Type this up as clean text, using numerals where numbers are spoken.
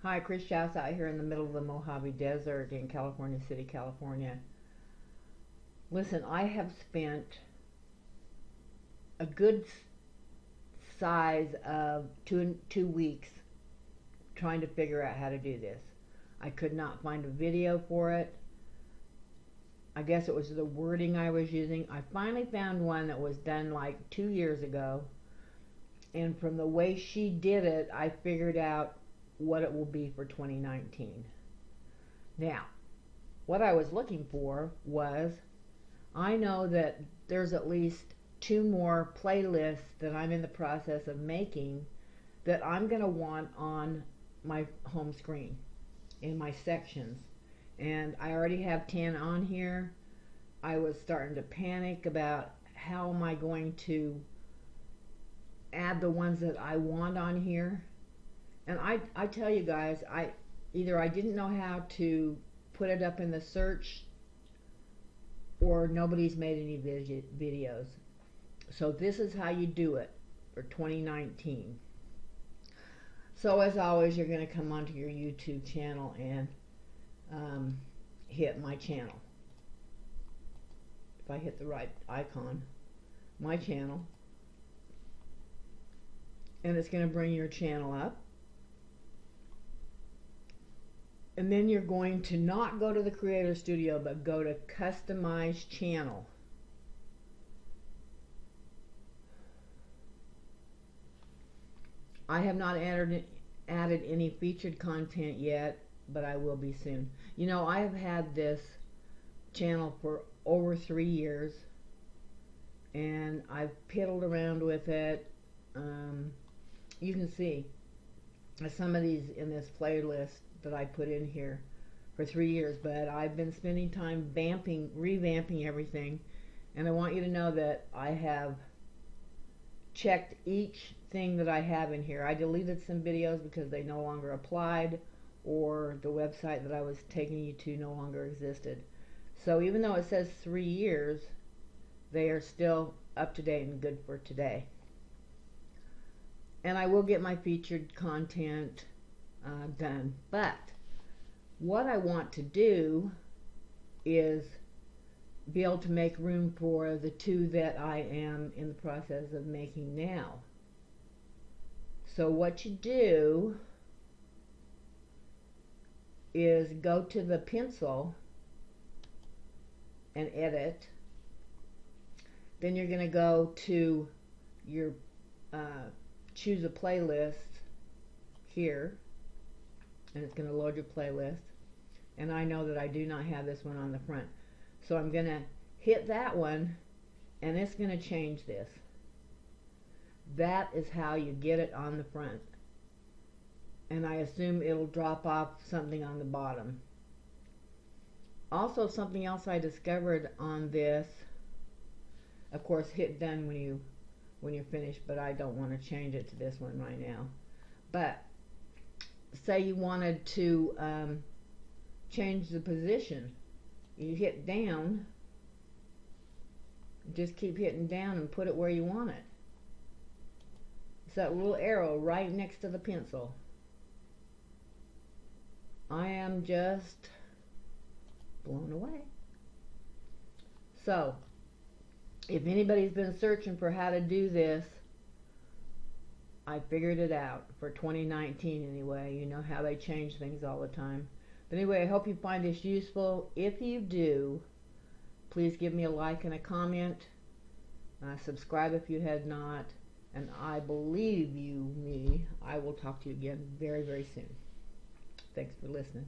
Hi, Chris Shouse out here in the middle of the Mojave Desert in California City, California. Listen, I have spent a good size of two weeks trying to figure out how to do this. I could not find a video for it. I guess it was the wording I was using. I finally found one that was done like 2 years ago, and from the way she did it, I figured out what it will be for 2019. Now, what I was looking for was, I know that there's at least 2 more playlists that I'm in the process of making that I'm going to want on my home screen in my sections. And I already have 10 on here. I was starting to panic about how am I going to add the ones that I want on here. And I tell you guys, I didn't know how to put it up in the search, or nobody's made any videos. So this is how you do it for 2019. So as always, you're going to come onto your YouTube channel and hit my channel. If I hit the right icon, my channel, and it's going to bring your channel up. And then you're going to not go to the Creator Studio, but go to Customize Channel. I have not added any featured content yet, but I will be soon. You know, I have had this channel for over 3 years, and I've piddled around with it. You can see some of these in this playlist that I put in here for 3 years, but I've been spending time revamping everything, and I want you to know that I have checked each thing that I have in here. I deleted some videos because they no longer applied, or the website that I was taking you to no longer existed. So even though it says 3 years, they are still up to date and good for today. And I will get my featured content done. But what I want to do is be able to make room for the 2 that I am in the process of making now. So what you do is go to the pencil and edit. Then you're going to go to your choose a playlist here, and it's going to load your playlist. And I know that I do not have this one on the front, so I'm going to hit that one, and it's going to change this. That is how you get it on the front, and I assume it'll drop off something on the bottom. Also, something else I discovered on this, of course, hit done when you're finished, but I don't want to change it to this one right now. But say you wanted to change the position, you hit down, just keep hitting down and put it where you want it. It's that little arrow right next to the pencil. I am just blown away. So if anybody's been searching for how to do this, I figured it out for 2019 anyway. You know how they change things all the time. But anyway, I hope you find this useful. If you do, please give me a like and a comment. Subscribe if you had not. And I believe me, I will talk to you again very, very soon. Thanks for listening.